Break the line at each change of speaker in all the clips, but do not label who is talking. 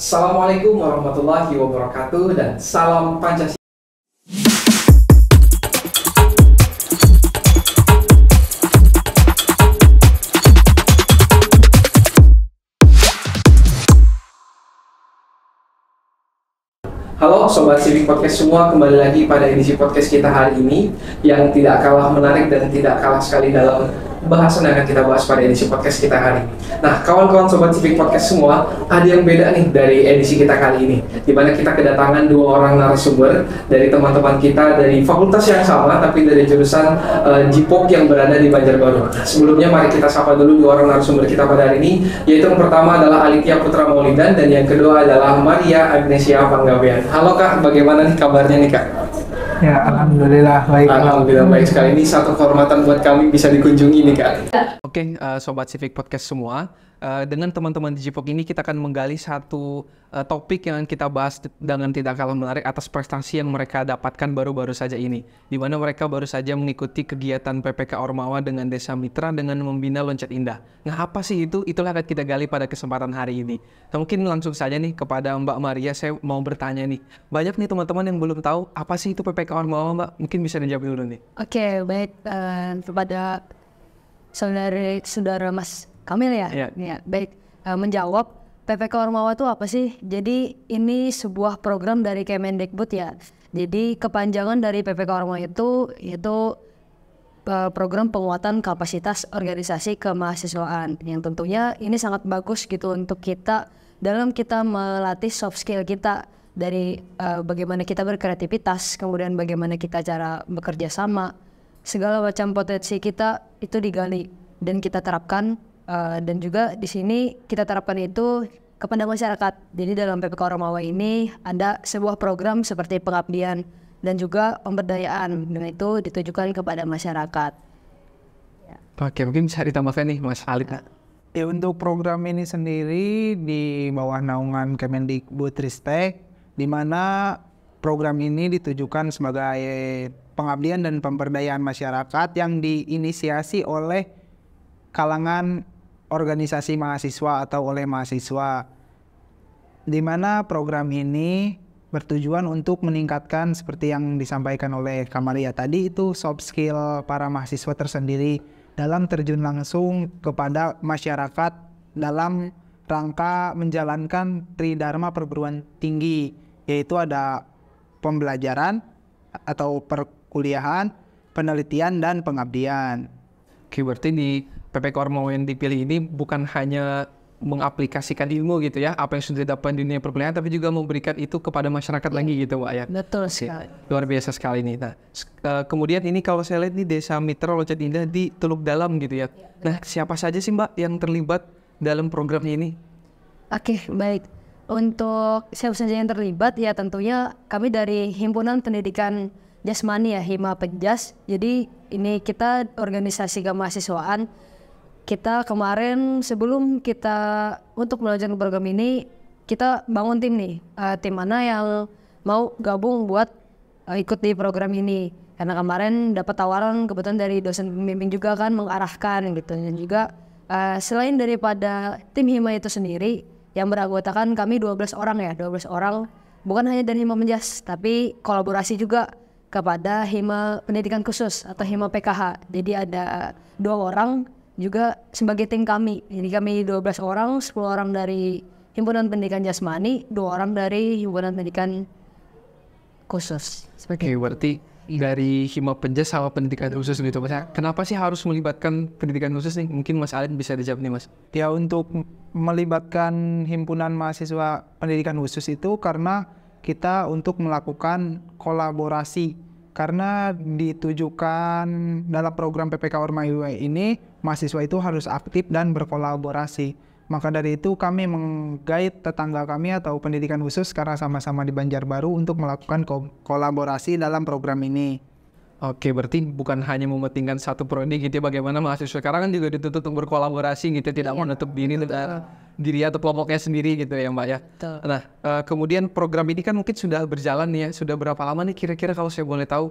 Assalamualaikum warahmatullahi wabarakatuh dan salam Pancasila. Halo Sobat Civic Podcast semua, kembali lagi pada edisi podcast kita hari ini yang tidak kalah menarik dan tidak kalah sekali dalam bahasan yang akan kita bahas pada edisi podcast kita hari ini. Nah, kawan-kawan Sobat Civic Podcast semua, ada yang beda nih dari edisi kita kali ini, di mana kita kedatangan dua orang narasumber dari teman-teman kita dari fakultas yang sama, tapi dari jurusan JIPOK yang berada di Banjarbaru. Sebelumnya mari kita sapa dulu dua orang narasumber kita pada hari ini, yaitu yang pertama adalah Alithia Putra Maulidan dan yang kedua adalah Maria Agnesia Panggabean. Halo Kak, bagaimana nih kabarnya nih Kak?
Ya, alhamdulillah baik.
Alhamdulillah baik sekali. Ini satu kehormatan buat kami bisa dikunjungi nih Kak.
Oke, Sobat Civic Podcast semua, dengan teman-teman di JIPOK ini kita akan menggali satu topik yang kita bahas dengan tidak kalah menarik atas prestasi yang mereka dapatkan baru-baru saja ini, di mana mereka baru saja mengikuti kegiatan PPK Ormawa dengan Desa Mitra dengan membina Loncat Indah. Nah, apa sih itu? Itulah akan kita gali pada kesempatan hari ini. Nah, mungkin langsung saja nih kepada Mbak Maria, saya mau bertanya nih. Banyak nih teman-teman yang belum tahu apa sih itu PPK Ormawa, Mbak. Mungkin bisa dijawab dulu nih.
Oke, baik, kepada saudara Mas Kamil ya. Ya, baik, menjawab PPK Ormawa itu apa sih? Jadi ini sebuah program dari Kemendikbud ya. Jadi kepanjangan dari PPK Ormawa itu yaitu program penguatan kapasitas organisasi kemahasiswaan, yang tentunya ini sangat bagus gitu untuk kita dalam kita melatih soft skill kita dari bagaimana kita berkreativitas, kemudian bagaimana kita cara bekerja sama, segala macam potensi kita itu digali dan kita terapkan. Dan juga di sini kita terapkan itu kepada masyarakat. Jadi dalam PPK Ormawa ini ada sebuah program seperti pengabdian dan juga pemberdayaan, dan itu ditujukan kepada masyarakat.
Ya. Oke, mungkin bisa ditambahkan nih Mas Alid.
Ya, untuk program ini sendiri di bawah naungan Kemendikbudristek, di mana program ini ditujukan sebagai pengabdian dan pemberdayaan masyarakat yang diinisiasi oleh kalangan organisasi mahasiswa atau oleh mahasiswa, di mana program ini bertujuan untuk meningkatkan seperti yang disampaikan oleh Kak Maria tadi, itu soft skill para mahasiswa tersendiri dalam terjun langsung kepada masyarakat dalam rangka menjalankan Tridharma perguruan tinggi, yaitu ada pembelajaran atau perkuliahan, penelitian, dan pengabdian.
Oke, berarti di PPK Ormawa yang dipilih ini bukan hanya mengaplikasikan ilmu gitu ya, apa yang sudah didapat di dunia perkuliahan, tapi juga memberikan itu kepada masyarakat lagi gitu Mbak ya.
Betul sekali.
Luar biasa sekali nih. Nah, kemudian ini kalau saya lihat di Desa Mitra Loncat Indah di Teluk Dalam gitu ya. Nah, siapa saja sih Mbak yang terlibat dalam program ini?
Oke, baik. Untuk siapa saja yang terlibat ya tentunya kami dari Himpunan Pendidikan Jasmani ya, Hima Penjas. Jadi ini kita organisasi kemahasiswaan. Kita kemarin sebelum kita untuk melanjutkan program ini, kita bangun tim nih, tim mana yang mau gabung buat ikut di program ini. Karena kemarin dapat tawaran kebetulan dari dosen pembimbing juga kan mengarahkan gitu. Dan juga selain daripada tim Hima itu sendiri, yang beranggotakan kami 12 orang ya, 12 orang. Bukan hanya dari Hima Menjas, tapi kolaborasi juga kepada Hima Pendidikan Khusus atau Hima PKH. Jadi ada 2 orang juga sebagai tim kami. Jadi kami 12 orang, 10 orang dari Himpunan Pendidikan Jasmani, 2 orang dari Himpunan Pendidikan Khusus.
Oke, berarti dari Hima Penjas sama pendidikan khusus gitu Mas. Kenapa sih harus melibatkan pendidikan khusus nih? Mungkin Mas Alid bisa dijawab nih Mas.
Ya, untuk melibatkan himpunan mahasiswa pendidikan khusus itu karena kita untuk melakukan kolaborasi, karena ditujukan dalam program PPK Ormawa ini mahasiswa itu harus aktif dan berkolaborasi. Maka dari itu kami menggait tetangga kami atau pendidikan khusus karena sama-sama di Banjarbaru untuk melakukan kolaborasi dalam program ini.
Oke, berarti bukan hanya mementingkan satu prodi gitu ya, bagaimana mahasiswa sekarang kan juga dituntut untuk berkolaborasi gitu, tidak menutup diri atau kelompoknya sendiri gitu ya Mbak ya.
Betul.
Nah, kemudian program ini kan mungkin sudah berjalan nih ya, sudah berapa lama nih kira-kira kalau saya boleh tahu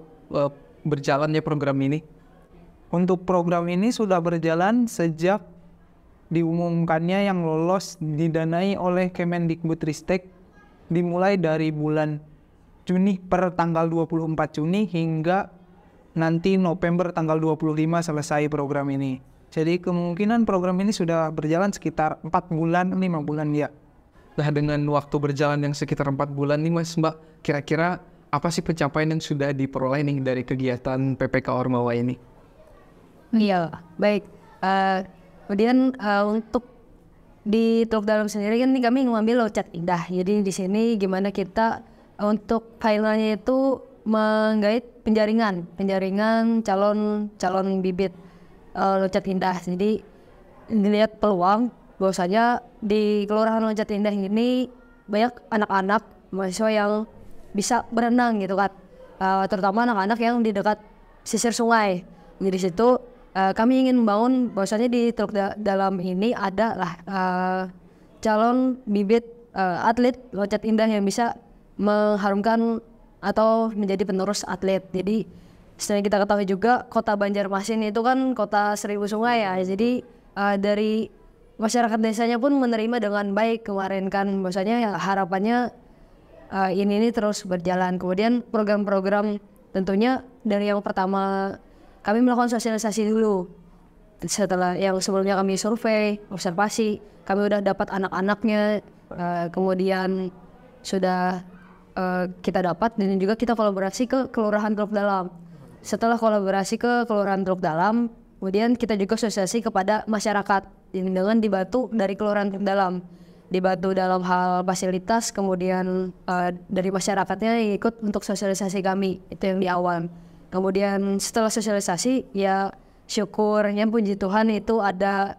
berjalannya program ini?
Untuk program ini sudah berjalan sejak diumumkannya yang lolos didanai oleh Kemendikbudristek dimulai dari bulan Juni per tanggal 24 Juni hingga nanti November tanggal 25 selesai program ini. Jadi kemungkinan program ini sudah berjalan sekitar 4 bulan, 5 bulan ya.
Nah, dengan waktu berjalan yang sekitar 4 bulan nih Mas Mbak, kira-kira apa sih pencapaian yang sudah diperoleh nih dari kegiatan PPK Ormawa ini?
Iya, baik. Kemudian untuk di Teluk Dalam sendiri kan kami mengambil locat indah. Jadi di sini gimana kita untuk finalnya itu menggait penjaringan calon bibit locat indah. Jadi dilihat peluang bahwasanya di Kelurahan Locat Indah ini banyak anak-anak mahasiswa yang bisa berenang gitu kan, terutama anak-anak yang di dekat sisir sungai. Jadi di situ kami ingin membangun bahwasanya di Teluk Dalam ini ada lah calon bibit atlet locat indah yang bisa mengharumkan atau menjadi penerus atlet. Jadi setelah kita ketahui juga kota Banjarmasin itu kan kota 1000 sungai ya. Jadi dari masyarakat desanya pun menerima dengan baik kemarin kan, bahwasanya ya harapannya ini terus berjalan. Kemudian program-program tentunya dari yang pertama kami melakukan sosialisasi dulu. Setelah yang sebelumnya kami survei, observasi, kami udah dapat anak-anaknya, kemudian sudah kita dapat dan juga kita kolaborasi ke Kelurahan Teluk Dalam. Setelah kolaborasi ke Kelurahan Teluk Dalam, kemudian kita juga sosialisasi kepada masyarakat dengan dibantu dari Kelurahan Teluk Dalam, dibantu dalam hal fasilitas, kemudian dari masyarakatnya yang ikut untuk sosialisasi kami, itu yang di awal. Kemudian setelah sosialisasi ya syukurnya puji Tuhan itu ada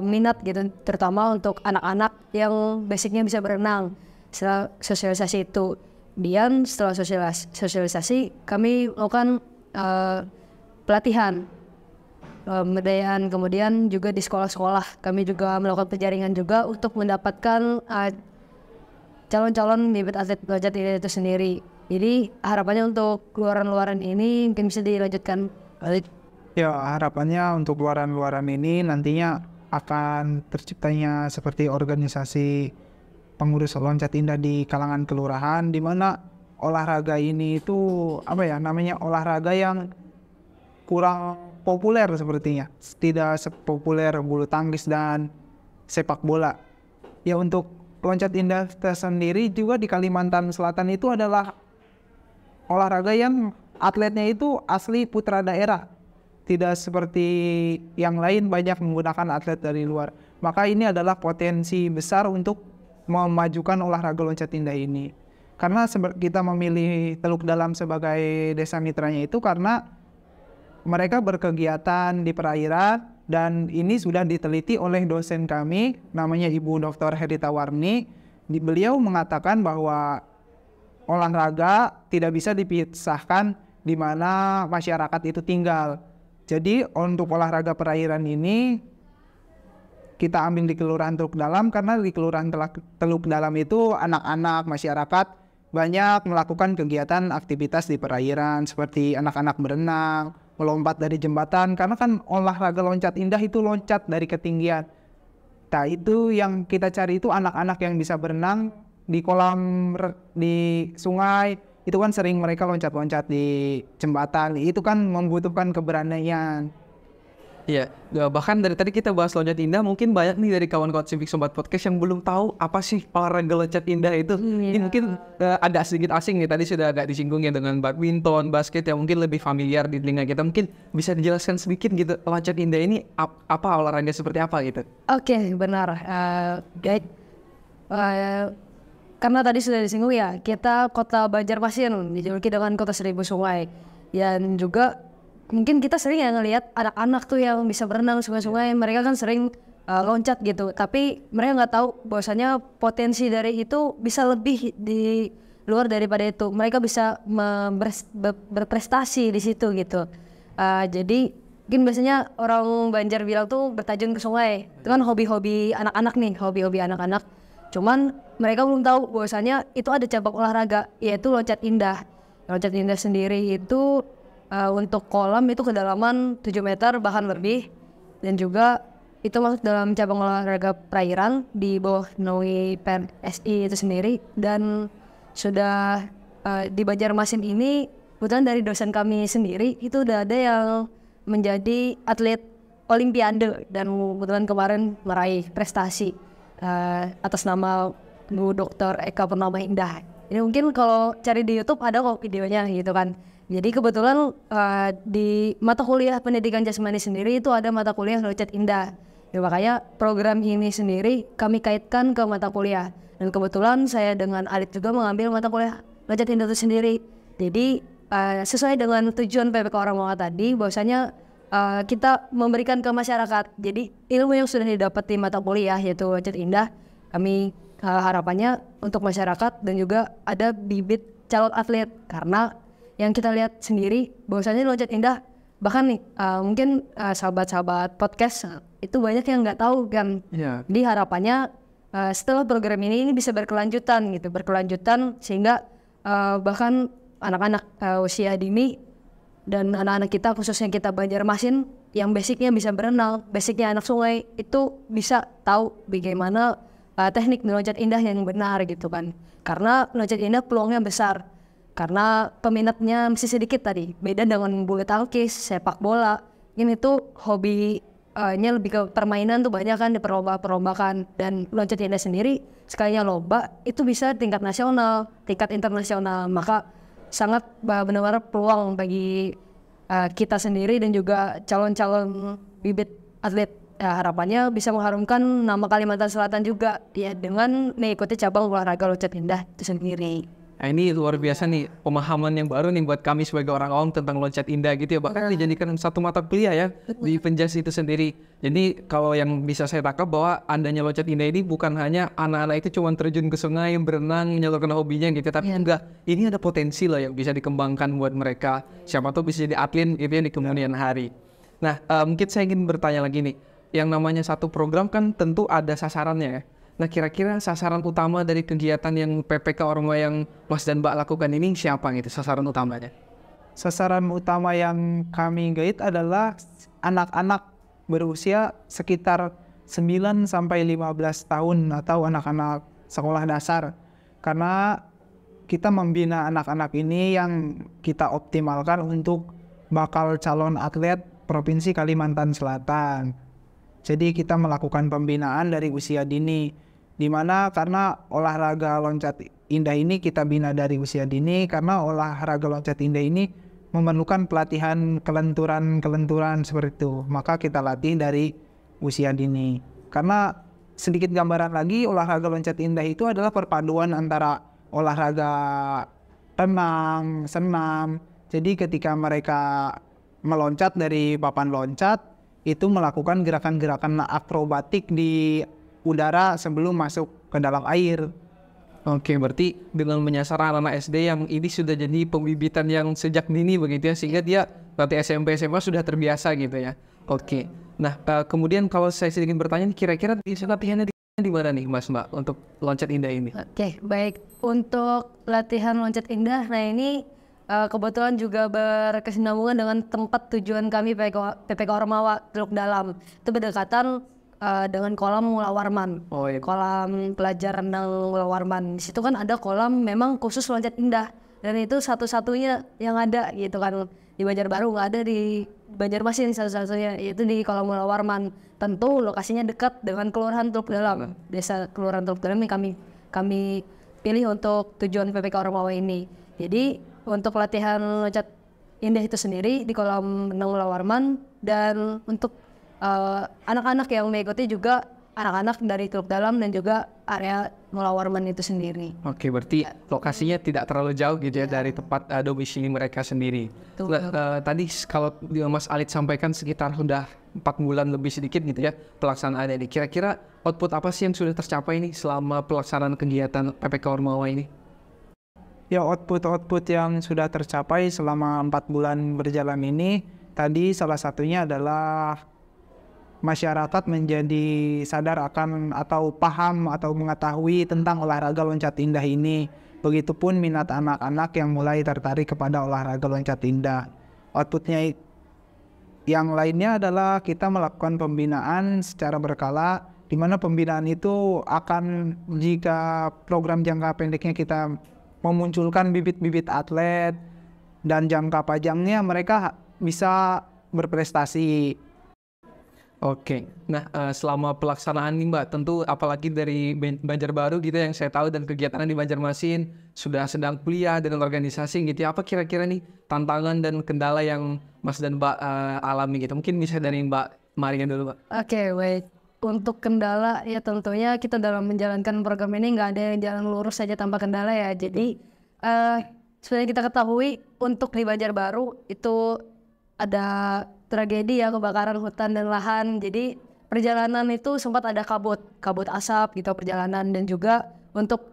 minat gitu, terutama untuk anak-anak yang basicnya bisa berenang. Setelah sosialisasi itu, setelah sosialisasi kami melakukan pelatihan pemberdayaan, kemudian juga di sekolah-sekolah kami juga melakukan penjaringan juga untuk mendapatkan calon-calon bibit atlet locat ini itu sendiri. Jadi harapannya untuk luaran-luaran ini mungkin bisa dilanjutkan balik.
Ya, harapannya untuk luaran-luaran ini nantinya akan terciptanya seperti organisasi pengurus loncat indah di kalangan kelurahan, di mana olahraga ini itu olahraga yang kurang populer sepertinya, tidak sepopuler bulu tangkis dan sepak bola. Ya, untuk loncat indah tersendiri juga di Kalimantan Selatan itu adalah olahraga yang atletnya itu asli putra daerah, tidak seperti yang lain banyak menggunakan atlet dari luar. Maka ini adalah potensi besar untuk memajukan olahraga loncat indah ini. Karena kita memilih Teluk Dalam sebagai desa mitranya itu karena mereka berkegiatan di perairan, dan ini sudah diteliti oleh dosen kami namanya Ibu Dr. Herita Warni. Beliau mengatakan bahwa olahraga tidak bisa dipisahkan di mana masyarakat itu tinggal. Jadi untuk olahraga perairan ini kita ambil di Kelurahan Teluk Dalam karena di Kelurahan Teluk Dalam itu anak-anak masyarakat banyak melakukan kegiatan aktivitas di perairan seperti anak-anak berenang, melompat dari jembatan, karena kan olahraga loncat indah itu loncat dari ketinggian. Nah, itu yang kita cari itu anak-anak yang bisa berenang di kolam, di sungai, itu kan sering mereka loncat-loncat di jembatan, itu kan membutuhkan keberanian.
Iya, bahkan dari tadi kita bahas loncat indah, mungkin banyak nih dari kawan-kawan Civic Sobat Podcast yang belum tahu apa sih olahraga loncat indah itu. Ini mungkin ada sedikit asing nih, tadi sudah agak disinggung ya dengan badminton, basket yang mungkin lebih familiar di telinga kita. Mungkin bisa dijelaskan sedikit gitu, loncat indah ini apa olahraga seperti apa gitu?
Oke, benar. Baik. Karena tadi sudah disinggung ya, kita kota Banjarmasin dijuluki dengan kota 1000 sungai. Dan juga mungkin kita sering ya ngelihat anak-anak tuh yang bisa berenang sungai-sungai, mereka kan sering loncat gitu. Tapi mereka nggak tahu bahwasanya potensi dari itu bisa lebih di luar daripada itu. Mereka bisa berprestasi di situ gitu. Jadi mungkin biasanya orang Banjar bilang tuh bertajun ke sungai. Itu kan hobi-hobi anak-anak nih, hobi-hobi anak-anak. Cuman mereka belum tahu bahwasanya itu ada cabang olahraga, yaitu loncat indah. Loncat indah sendiri itu untuk kolam itu kedalaman 7 meter bahkan lebih, dan juga itu masuk dalam cabang olahraga perairan di bawah naungi PSI itu sendiri. Dan sudah di Banjarmasin ini kebetulan dari dosen kami sendiri itu udah ada yang menjadi atlet olimpiade dan kebetulan kemarin meraih prestasi atas nama Bu Dr. Eka Purnama Indah. Ini mungkin kalau cari di YouTube ada kok videonya gitu kan. Jadi kebetulan di mata kuliah pendidikan jasmani sendiri itu ada mata kuliah loncat indah. Ya, makanya program ini sendiri kami kaitkan ke mata kuliah. Dan kebetulan saya dengan Alit juga mengambil mata kuliah loncat indah itu sendiri. Jadi sesuai dengan tujuan PPK Ormawa tadi, bahwasanya kita memberikan ke masyarakat. Jadi ilmu yang sudah didapat di mata kuliah yaitu loncat indah, kami harapannya untuk masyarakat dan juga ada bibit calon atlet. Karena yang kita lihat sendiri bahwasanya loncat indah, bahkan nih mungkin sahabat-sahabat podcast itu banyak yang nggak tahu kan. Jadi harapannya setelah program ini bisa berkelanjutan gitu, sehingga bahkan anak-anak usia dini dan anak-anak kita, khususnya kita Banjarmasin yang basicnya bisa berenang, basicnya anak sungai, itu bisa tahu bagaimana teknik meloncat indah yang benar gitu kan. Karena loncat indah peluangnya besar, karena peminatnya masih sedikit tadi. Beda dengan bulu tangkis, sepak bola, ini tuh hobinya lebih ke permainan tuh banyak kan, di perlombaan. Dan loncat indah sendiri sekalinya lomba itu bisa tingkat nasional, tingkat internasional. Maka sangat benar-benar peluang bagi kita sendiri dan juga calon-calon bibit atlet. Harapannya bisa mengharumkan nama Kalimantan Selatan juga ya dengan mengikuti cabang olahraga loncat indah itu sendiri.
Nah, ini luar biasa nih, pemahaman yang baru nih buat kami sebagai orang awam tentang loncat indah gitu ya. Bahkan dijadikan satu mata kuliah ya di Penjas itu sendiri. Jadi kalau yang bisa saya tangkap bahwa adanya loncat indah ini bukan hanya anak-anak itu cuma terjun ke sungai, berenang, menyalurkan hobinya gitu. Tapi enggak, ini ada potensi loh yang bisa dikembangkan buat mereka. Siapa tahu bisa jadi atlet gitu ya di kemudian hari. Nah, mungkin saya ingin bertanya lagi nih. Yang namanya satu program kan tentu ada sasarannya ya. Nah, kira-kira sasaran utama dari kegiatan yang PPK Ormawa yang Mas dan Mbak lakukan ini siapa gitu sasaran utamanya?
Sasaran utama yang kami guide adalah anak-anak berusia sekitar 9 sampai 15 tahun atau anak-anak sekolah dasar. Karena kita membina anak-anak ini yang kita optimalkan untuk bakal calon atlet Provinsi Kalimantan Selatan. Jadi kita melakukan pembinaan dari usia dini, di mana karena olahraga loncat indah ini kita bina dari usia dini, karena olahraga loncat indah ini memerlukan pelatihan kelenturan seperti itu, maka kita latih dari usia dini. Karena sedikit gambaran lagi, olahraga loncat indah itu adalah perpaduan antara olahraga renang, senam. Jadi ketika mereka meloncat dari papan loncat, itu melakukan gerakan-gerakan akrobatik di udara sebelum masuk ke dalam air.
Oke, berarti dengan menyasar anak-anak SD yang ini sudah jadi pembibitan yang sejak dini begitu ya, sehingga dia nanti SMP SMA sudah terbiasa gitu ya. Oke. Nah, kemudian kalau saya sedikit bertanya, kira-kira latihannya di mana nih Mas Mbak untuk loncat indah ini?
Oke, baik. Untuk latihan loncat indah, nah ini kebetulan juga berkesinambungan dengan tempat tujuan kami PPK Ormawa Teluk Dalam. Itu berdekatan dengan kolam Mula Warman.
Oh, iya.
Kolam pelajar renang Mula Warman. Di situ kan ada kolam memang khusus loncat indah. Dan itu satu-satunya yang ada gitu kan. Di Banjarbaru nggak ada, di Banjarmasin satu-satunya, yaitu di kolam Mula Warman. Tentu lokasinya dekat dengan Kelurahan Teluk Dalam. Desa Kelurahan Teluk Dalam yang kami pilih untuk tujuan PPK Ormawa ini. Jadi untuk latihan loncat indah itu sendiri di kolam renang Mula Warman, dan untuk anak-anak yang mengikuti juga anak-anak dari Teluk Dalam dan juga area Mula Warman itu sendiri.
Oke, berarti lokasinya tidak terlalu jauh gitu ya dari tempat domisili mereka sendiri. Tadi kalau Mas Alit sampaikan sekitar sudah 4 bulan lebih sedikit gitu ya pelaksanaan ini. Kira-kira output apa sih yang sudah tercapai nih selama pelaksanaan kegiatan PPK Ormawa ini?
Ya, output yang sudah tercapai selama 4 bulan berjalan ini, tadi salah satunya adalah masyarakat menjadi sadar akan atau paham atau mengetahui tentang olahraga loncat indah ini. Begitupun minat anak-anak yang mulai tertarik kepada olahraga loncat indah. Outputnya yang lainnya adalah kita melakukan pembinaan secara berkala, di mana pembinaan itu akan, jika program jangka pendeknya kita memunculkan bibit-bibit atlet, dan jangka panjangnya mereka bisa berprestasi.
Oke, nah selama pelaksanaan nih Mbak, tentu apalagi dari Banjarbaru gitu yang saya tahu dan kegiatan di Banjarmasin sudah sedang kuliah dengan organisasi gitu ya. Apa kira-kira nih tantangan dan kendala yang Mas dan Mbak alami gitu? Mungkin bisa dari Mbak Maria dulu Mbak.
Oke, baik. Untuk kendala ya tentunya kita dalam menjalankan program ini nggak ada yang jalan lurus saja tanpa kendala ya. Jadi sebenarnya kita ketahui untuk di Banjarbaru itu ada tragedi ya, kebakaran hutan dan lahan. Jadi perjalanan itu sempat ada kabut asap gitu perjalanan, dan juga untuk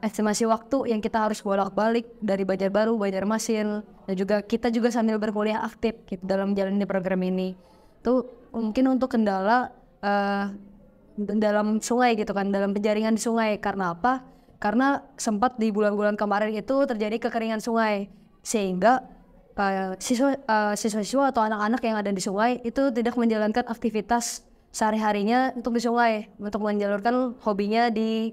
estimasi waktu yang kita harus bolak-balik dari Banjarbaru, Banjarmasin, dan juga kita juga sambil berkuliah aktif gitu dalam menjalani program ini. Itu mungkin untuk kendala dalam sungai gitu kan, dalam penjaringan di sungai. Karena apa? Karena sempat di bulan-bulan kemarin itu terjadi kekeringan sungai, sehingga siswa-siswa atau anak-anak yang ada di sungai itu tidak menjalankan aktivitas sehari-harinya untuk di sungai, untuk menjalurkan hobinya di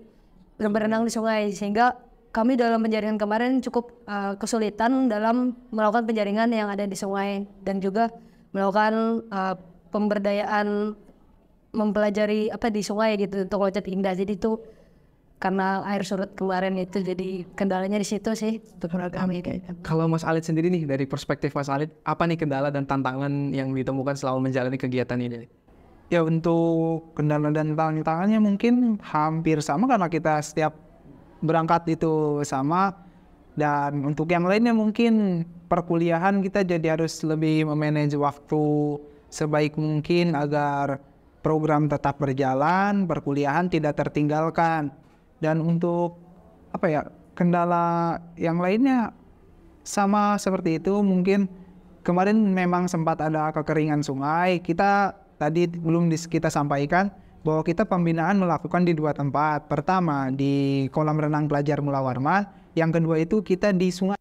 berenang di sungai, sehingga kami dalam penjaringan kemarin cukup kesulitan dalam melakukan penjaringan yang ada di sungai, dan juga melakukan pemberdayaan mempelajari apa di sungai gitu untuk loncat indah. Jadi itu karena air surut kemarin itu, jadi kendalanya di situ sih untuk program ini.
Kalau Mas Alit sendiri nih, dari perspektif Mas Alit, apa nih kendala dan tantangan yang ditemukan selama menjalani kegiatan ini?
Ya, untuk kendala dan tantangannya mungkin hampir sama karena kita setiap berangkat itu sama. Dan untuk yang lainnya mungkin perkuliahan kita jadi harus lebih memanage waktu sebaik mungkin agar program tetap berjalan, perkuliahan tidak tertinggalkan. Dan untuk kendala yang lainnya sama seperti itu. Mungkin kemarin memang sempat ada kekeringan sungai. Kita tadi belum kita sampaikan bahwa kita pembinaan melakukan di 2 tempat. Pertama di kolam renang pelajar Mula Warman, yang kedua itu kita di sungai.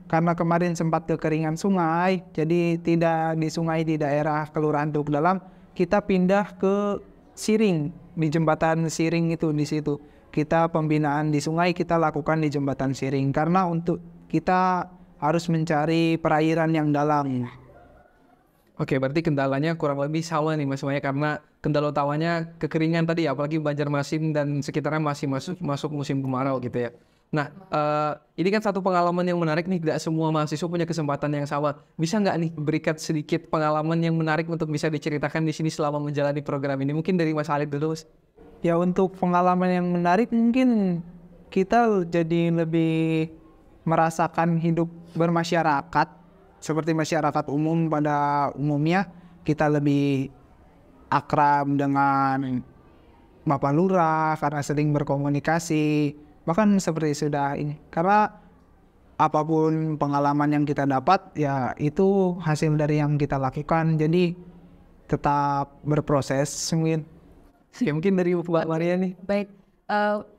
Karena kemarin sempat kekeringan sungai, jadi tidak di sungai di daerah Kelurahan Teluk Dalam, kita pindah ke Siring, di jembatan Siring itu di situ. Kita pembinaan di sungai kita lakukan di jembatan Siring karena untuk kita harus mencari perairan yang dalam.
Oke, berarti kendalanya kurang lebih sama nih Mas Maya, karena kendala utamanya kekeringan tadi, apalagi Banjarmasin dan sekitarnya masih masuk musim kemarau gitu ya. Nah, ini kan satu pengalaman yang menarik nih, tidak semua mahasiswa punya kesempatan yang sama. Bisa nggak nih berikan sedikit pengalaman yang menarik untuk bisa diceritakan di sini selama menjalani program ini? Mungkin dari Mas Alit dulu, Mas.
Ya, untuk pengalaman yang menarik mungkin kita jadi lebih merasakan hidup bermasyarakat seperti masyarakat umum pada umumnya. Kita lebih akrab dengan Bapak Lurah karena sering berkomunikasi, bahkan seperti sudah ini. Karena apapun pengalaman yang kita dapat ya itu hasil dari yang kita lakukan, jadi tetap berproses mungkin.
Ya, mungkin dari Mbak Maria nih.
Baik,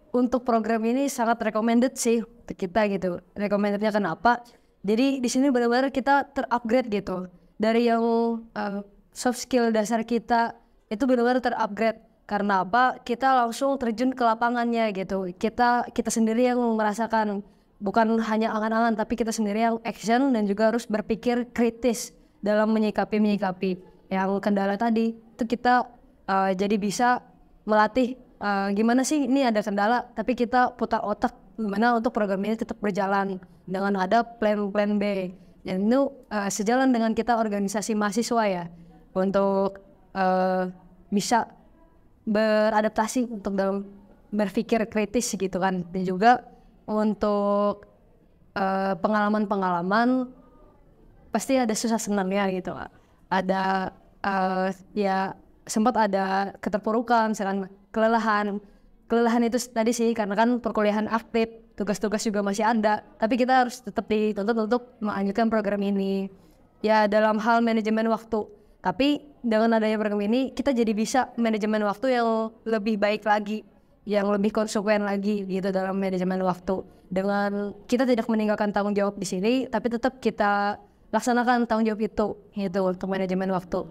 untuk program ini sangat recommended sih untuk kita gitu. Recommendednya kenapa? Jadi di sini benar-benar kita terupgrade gitu. Dari yang soft skill dasar kita itu benar-benar terupgrade. Karena apa? Kita langsung terjun ke lapangannya gitu. Kita sendiri yang merasakan, bukan hanya angan-angan, tapi kita sendiri yang action dan juga harus berpikir kritis dalam menyikapi yang kendala tadi. Itu kita jadi bisa melatih gimana sih ini ada kendala, tapi kita putar otak gimana untuk program ini tetap berjalan dengan ada plan B. Dan itu sejalan dengan kita organisasi mahasiswa ya, untuk bisa beradaptasi untuk dalam berpikir kritis gitu kan. Dan juga untuk pengalaman-pengalaman pasti ada susah senangnya gitu. Ada ya sempat ada keterpurukan, misalkan kelelahan itu tadi sih, karena kan perkuliahan aktif, tugas-tugas juga masih ada, tapi kita harus tetap dituntut untuk melanjutkan program ini ya dalam hal manajemen waktu. Tapi dengan adanya program ini kita jadi bisa manajemen waktu yang lebih baik lagi, yang lebih konsekuen lagi gitu dalam manajemen waktu, dengan kita tidak meninggalkan tanggung jawab di sini, tapi tetap kita laksanakan tanggung jawab itu gitu untuk manajemen waktu.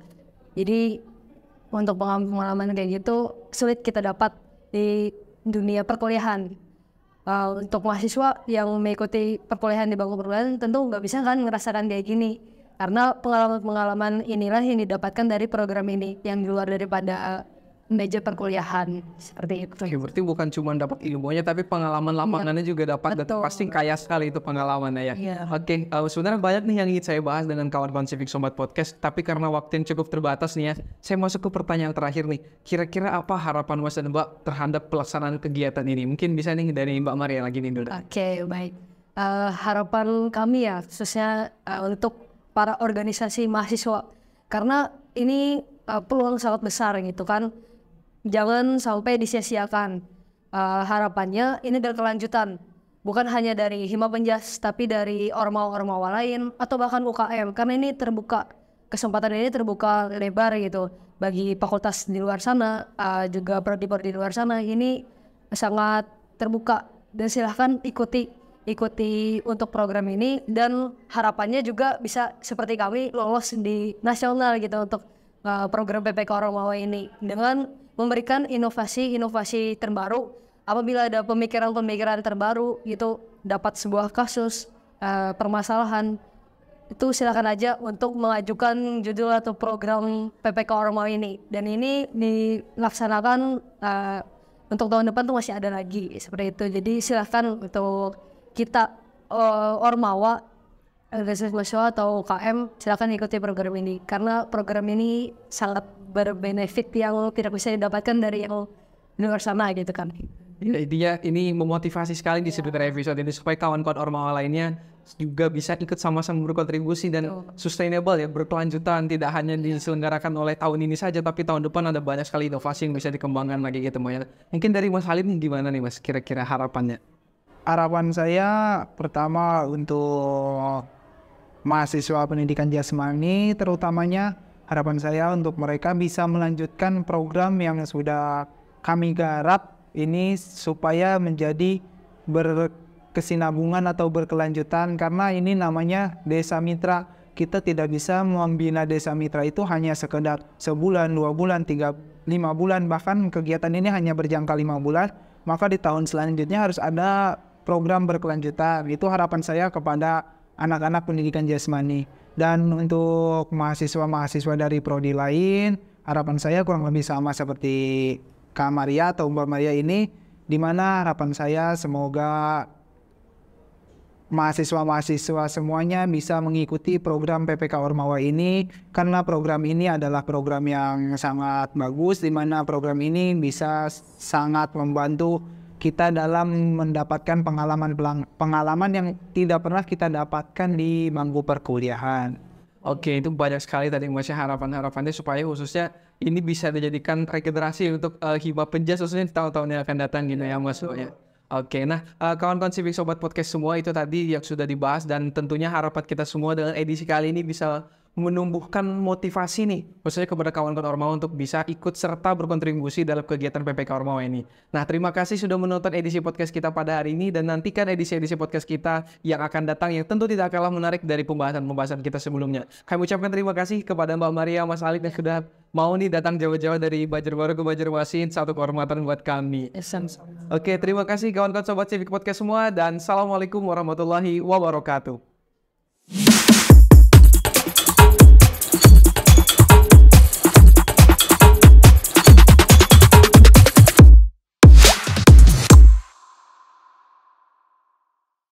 Jadi untuk pengalaman kayak gitu sulit kita dapat di dunia perkuliahan. Untuk mahasiswa yang mengikuti perkuliahan di bangku perkuliahan tentu nggak bisa kan ngerasakan kayak gini, karena pengalaman-pengalaman inilah yang didapatkan dari program ini yang di luar daripada meja perkuliahan seperti itu.
Oke, berarti bukan cuma dapat ilmunya tapi pengalaman lapangannya juga dapat, dan
Betul.
pasti kaya sekali itu pengalamannya ya.
Iya.
Oke, sebenarnya banyak nih yang ingin saya bahas dengan kawan-kawan Civic Sobat Podcast, tapi karena waktu yang cukup terbatas nih ya, saya masuk ke pertanyaan terakhir nih. Kira-kira apa harapan Mas dan Mbak terhadap pelaksanaan kegiatan ini? Mungkin bisa nih dari Mbak Maria lagi nih dulu.
Oke, baik. Harapan kami ya khususnya untuk para organisasi mahasiswa, karena ini peluang sangat besar gitu kan. Jangan sampai disia-siakan. Harapannya ini berkelanjutan, bukan hanya dari Hima Penjas, tapi dari ormawa-ormawa lain atau bahkan UKM, karena ini terbuka, kesempatan ini terbuka lebar gitu bagi fakultas di luar sana, juga prodi-prodi di luar sana. Ini sangat terbuka dan silahkan ikuti untuk program ini, dan harapannya juga bisa seperti kami lolos di nasional gitu untuk program PPK Ormawa ini dengan memberikan inovasi terbaru. Apabila ada pemikiran terbaru gitu, dapat sebuah kasus permasalahan, itu silakan aja untuk mengajukan judul atau program PPK Ormawa ini, dan ini dilaksanakan untuk tahun depan tuh masih ada lagi seperti itu. Jadi silakan untuk kita Ormawa, organisasi mahasiswa atau UKM, silakan ikuti program ini karena program ini sangat berbenefit yang tidak bisa didapatkan dari yang di luar sana gitu kan.
Ya, intinya ini memotivasi sekali di sebenarnya episode ini supaya kawan-kawan Ormawa lainnya juga bisa ikut sama-sama berkontribusi dan sustainable ya, berkelanjutan, tidak hanya diselenggarakan oleh tahun ini saja tapi tahun depan ada banyak sekali inovasi yang bisa dikembangkan lagi gitu Mas. Mungkin dari Mas Halim gimana nih Mas, kira-kira harapannya?
Harapan saya pertama untuk mahasiswa pendidikan jasmani, terutamanya harapan saya untuk mereka bisa melanjutkan program yang sudah kami garap ini supaya menjadi berkesinambungan atau berkelanjutan, karena ini namanya desa mitra. Kita tidak bisa membina desa mitra itu hanya sekedar sebulan, 2 bulan, 3, 5 bulan, bahkan kegiatan ini hanya berjangka 5 bulan, maka di tahun selanjutnya harus ada program berkelanjutan. Itu harapan saya kepada anak-anak pendidikan jasmani. Dan untuk mahasiswa-mahasiswa dari prodi lain, harapan saya kurang lebih sama seperti Kak Maria atau Mbak Maria ini, di mana harapan saya semoga mahasiswa-mahasiswa semuanya bisa mengikuti program PPK Ormawa ini, karena program ini adalah program yang sangat bagus, di mana program ini bisa sangat membantu kita dalam mendapatkan pengalaman yang tidak pernah kita dapatkan di bangku perkuliahan.
Oke, itu banyak sekali tadi Mas harapan-harapannya supaya khususnya ini bisa dijadikan regenerasi untuk Hima Penjas khususnya di tahun-tahun yang akan datang gitu ya Mas. Oke, nah kawan-kawan Civic Sobat Podcast semua, itu tadi yang sudah dibahas, dan tentunya harapan kita semua dengan edisi kali ini bisa menumbuhkan motivasi nih khususnya kepada kawan-kawan Ormawa untuk bisa ikut serta berkontribusi dalam kegiatan PPK Ormawa ini. Nah, terima kasih sudah menonton edisi podcast kita pada hari ini, dan nantikan edisi-edisi podcast kita yang akan datang yang tentu tidak kalah menarik dari pembahasan kita sebelumnya. Kami ucapkan terima kasih kepada Mbak Maria, Mas Alif yang sudah mau nih datang jauh-jauh dari Banjarbaru ke Banjarmasin, satu kehormatan buat kami. Oke, terima kasih kawan-kawan Sobat Civic Podcast semua, dan assalamualaikum warahmatullahi wabarakatuh.